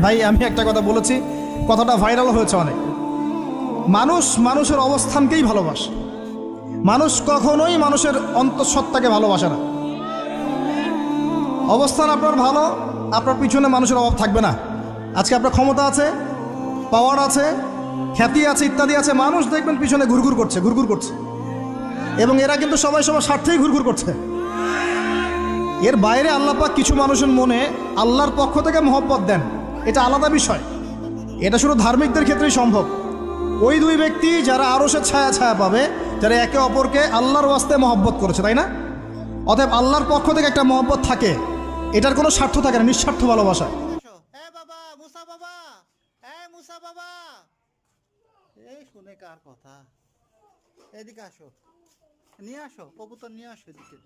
ভাই আমি একটা কথা বলেছি, কথাটা ভাইরাল হয়েছে অনেক। মানুষ মানুষের অবস্থানকেই ভালোবাসে, মানুষ কখনোই মানুষের অন্তঃসত্ত্বাকে ভালোবাসে না। অবস্থান আপনার ভালো, আপনার পিছনে মানুষের অভাব থাকবে না। আজকে আপনার ক্ষমতা আছে, পাওয়ার আছে, খ্যাতি আছে, ইত্যাদি আছে, মানুষ দেখবেন পিছনে ঘুরঘুর করছে, ঘুরঘুর করছে, এবং এরা কিন্তু সবাই সবার স্বার্থেই ঘুরঘুর করছে। এর বাইরে আল্লাহ পাক কিছু মানুষের মনে আল্লাহর পক্ষ থেকে মহব্বত দেন, এটা আলাদা বিষয়। এটা শুধু ধার্মিকদের ক্ষেত্রেই সম্ভব। ওই দুই ব্যক্তি যারা আরশের ছায়া ছায়া পাবে, যারা একে অপরকে আল্লাহর ওয়াস্তে মহব্বত করেছে, তাই না? অতএব আল্লাহর পক্ষ থেকে একটা মহব্বত থাকে, এটার কোনো স্বার্থ থাকে না, নিঃস্বার্থ ভালোবাসা। বাবা মুসা বাবা, মুসা বাবা, এই শুনে কার কথা? এদিকে আসো, নিয়ে আসো কবুতর, নিয়ে আসো এদিকে।